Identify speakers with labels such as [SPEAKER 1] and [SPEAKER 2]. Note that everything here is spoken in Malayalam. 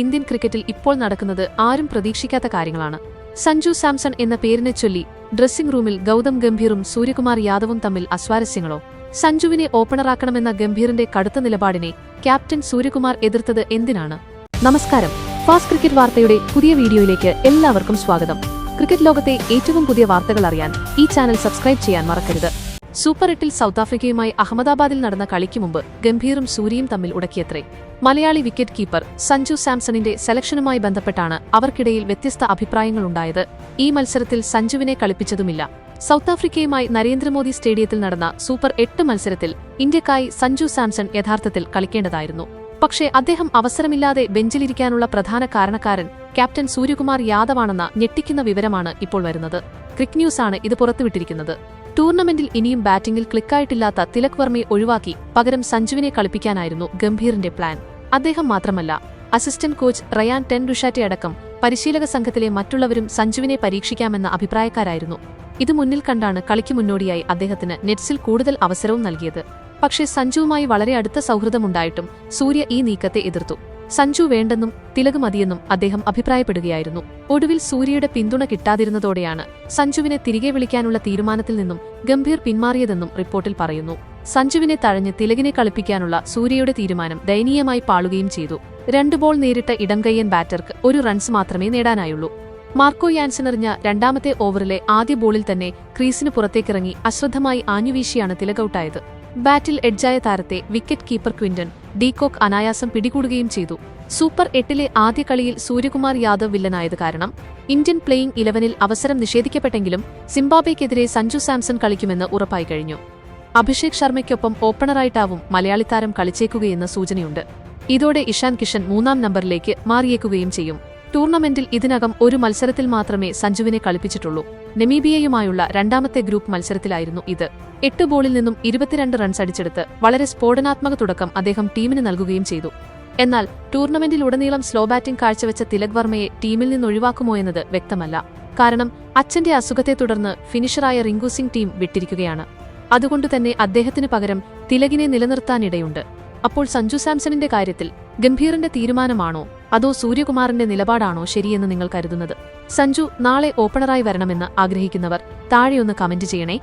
[SPEAKER 1] ഇന്ത്യൻ ക്രിക്കറ്റിൽ ഇപ്പോൾ നടക്കുന്നത് ആരും പ്രതീക്ഷിക്കാത്ത കാര്യങ്ങളാണ്. സഞ്ജു സാംസൺ എന്ന പേരിനെ ചൊല്ലി ഡ്രസ്സിംഗ് റൂമിൽ ഗൗതം ഗംഭീറും സൂര്യകുമാർ യാദവും തമ്മിൽ അസ്വാരസ്യങ്ങളോ? സഞ്ജുവിനെ ഓപ്പണറാക്കണമെന്ന ഗംഭീറിന്റെ കടുത്ത നിലപാടിനെ ക്യാപ്റ്റൻ സൂര്യകുമാർ എതിർത്തത് എന്തിനാണ്? നമസ്കാരം, ഫാസ്റ്റ് ക്രിക്കറ്റ് വാർത്തയുടെ പുതിയ വീഡിയോയിലേക്ക് എല്ലാവർക്കും സ്വാഗതം. ക്രിക്കറ്റ് ലോകത്തെ ഏറ്റവും പുതിയ വാർത്തകൾ അറിയാൻ ഈ ചാനൽ സബ്സ്ക്രൈബ് ചെയ്യാൻ മറക്കരുത്. സൂപ്പർ 8-ൽ സൗത്ത് ആഫ്രിക്കയുമായി അഹമ്മദാബാദിൽ നടന്ന കളിക്ക് മുമ്പ് ഗംഭീറും സൂര്യയും തമ്മിൽ ഉടക്കിയത്രേ. മലയാളി വിക്കറ്റ് കീപ്പർ സഞ്ജു സാംസണിന്റെ സെലക്ഷനുമായി ബന്ധപ്പെട്ടാണ് അവർക്കിടയിൽ വ്യത്യസ്ത അഭിപ്രായങ്ങളുണ്ടായത്. ഈ മത്സരത്തിൽ സഞ്ജുവിനെ കളിപ്പിച്ചതുമില്ല. സൗത്ത് ആഫ്രിക്കയുമായി നരേന്ദ്രമോദി സ്റ്റേഡിയത്തിൽ നടന്ന സൂപ്പർ 8 മത്സരത്തിൽ ഇന്ത്യക്കായി സഞ്ജു സാംസൺ യഥാർത്ഥത്തിൽ കളിക്കേണ്ടതായിരുന്നു. പക്ഷേ അദ്ദേഹം അവസരമില്ലാതെ ബെഞ്ചിലിരിക്കാനുള്ള പ്രധാന കാരണക്കാരൻ ക്യാപ്റ്റൻ സൂര്യകുമാർ യാദവാണെന്ന ഞെട്ടിക്കുന്ന വിവരമാണ് ഇപ്പോൾ വരുന്നത്. ക്രിക്ക് ന്യൂസാണ് ഇത് പുറത്തുവിട്ടിരിക്കുന്നത്. ടൂർണമെന്റിൽ ഇനിയും ബാറ്റിംഗിൽ ക്ലിക്കായിട്ടില്ലാത്ത തിലക് വർമ്മയെ ഒഴിവാക്കി പകരം സഞ്ജുവിനെ കളിപ്പിക്കാനായിരുന്നു ഗംഭീറിന്റെ പ്ലാൻ. അദ്ദേഹം മാത്രമല്ല, അസിസ്റ്റന്റ് കോച്ച് റയാൻ ടെൻഡുഷാറ്റെ അടക്കം പരിശീലക സംഘത്തിലെ മറ്റുള്ളവരും സഞ്ജുവിനെ പരീക്ഷിക്കാമെന്ന അഭിപ്രായക്കാരായിരുന്നു. ഇത് മുന്നിൽ കണ്ടാണ് കളിക്ക് മുന്നോടിയായി അദ്ദേഹത്തിന് നെറ്റ്സിൽ കൂടുതൽ അവസരവും നൽകിയത്. പക്ഷേ സഞ്ജുവുമായി വളരെ അടുത്ത സൗഹൃദമുണ്ടായിട്ടും സൂര്യ ഈ നീക്കത്തെ എതിർത്തു. സഞ്ജു വേണ്ടെന്നും തിലക് മതിയെന്നും അദ്ദേഹം അഭിപ്രായപ്പെടുകയായിരുന്നു. ഒടുവിൽ സൂര്യയുടെ പിന്തുണ കിട്ടാതിരുന്നതോടെയാണ് സഞ്ജുവിനെ തിരികെ വിളിക്കാനുള്ള തീരുമാനത്തിൽ നിന്നും ഗംഭീർ പിന്മാറിയതെന്നും റിപ്പോർട്ടിൽ പറയുന്നു. സഞ്ജുവിനെ തഴഞ്ഞ് തിലകിനെ കളിപ്പിക്കാനുള്ള സൂര്യയുടെ തീരുമാനം ദയനീയമായി പാളുകയും ചെയ്തു. 2 ബോൾ നേരിട്ട ഇടംകയ്യൻ ബാറ്റർക്ക് 1 റൺസ് മാത്രമേ നേടാനായുള്ളൂ. മാർക്കോ യാൻസൺ എറിഞ്ഞ രണ്ടാമത്തെ ഓവറിലെ ആദ്യ ബോളിൽ തന്നെ ക്രീസിന് പുറത്തേക്കിറങ്ങി അശ്രദ്ധമായി ആഞ്ഞുവീശിയാണ് തിലക് ഔട്ടായത്. ബാറ്റിൽ എഡ്ജായ താരത്തെ വിക്കറ്റ് കീപ്പർ ക്വിന്റൺ ഡീകോക്ക് അനായാസം പിടികൂടുകയും ചെയ്തു. സൂപ്പർ 8-ലെ ആദ്യ കളിയിൽ സൂര്യകുമാർ യാദവ് വില്ലനായത് കാരണം ഇന്ത്യൻ പ്ലേയിംഗ് 11-ൽ അവസരം നിഷേധിക്കപ്പെട്ടെങ്കിലും സിംബാബ്വെക്കെതിരെ സഞ്ജു സാംസൺ കളിക്കുമെന്ന് ഉറപ്പായി കഴിഞ്ഞു. അഭിഷേക് ശർമ്മയ്ക്കൊപ്പം ഓപ്പണറായിട്ടാവും മലയാളി താരം കളിച്ചേക്കുകയെന്ന് സൂചനയുണ്ട്. ഇതോടെ ഇഷാൻ കിഷൻ 3-ാം നമ്പറിലേക്ക് മാറിയേക്കുകയും ചെയ്യും. ടൂർണമെന്റിൽ ഇതിനകം 1 മത്സരത്തിൽ മാത്രമേ സഞ്ജുവിനെ കളിപ്പിച്ചിട്ടുള്ളൂ. നെമീബിയയുമായുള്ള രണ്ടാമത്തെ ഗ്രൂപ്പ് മത്സരത്തിലായിരുന്നു ഇത്. 8 ബോളിൽ നിന്നും 22 റൺസ് അടിച്ചെടുത്ത് വളരെ സ്ഫോടനാത്മക തുടക്കം അദ്ദേഹം ടീമിന് നൽകുകയും ചെയ്തു. എന്നാൽ ടൂർണമെന്റിലുടനീളം സ്ലോ ബാറ്റിംഗ് കാഴ്ചവെച്ച തിലക് വർമ്മയെ ടീമിൽ നിന്നൊഴിവാക്കുമോയെന്നത് വ്യക്തമല്ല. കാരണം അച്ഛന്റെ അസുഖത്തെ തുടർന്ന് ഫിനിഷറായ റിങ്കു സിംഗ് ടീം വിട്ടിരിക്കുകയാണ്. അതുകൊണ്ടുതന്നെ അദ്ദേഹത്തിനു പകരം തിലകിനെ നിലനിർത്താനിടയുണ്ട്. അപ്പോൾ സഞ്ജു സാംസണിന്റെ കാര്യത്തിൽ ഗംഭീറിന്റെ തീരുമാനമാണോ അതോ സൂര്യകുമാറിന്റെ നിലപാടാണോ ശരിയെന്ന് നിങ്ങൾ കരുതുന്നത്? സഞ്ജു നാളെ ഓപ്പണറായി വരണമെന്ന് ആഗ്രഹിക്കുന്നവർ താഴെയൊന്ന് കമന്റ് ചെയ്യണേ.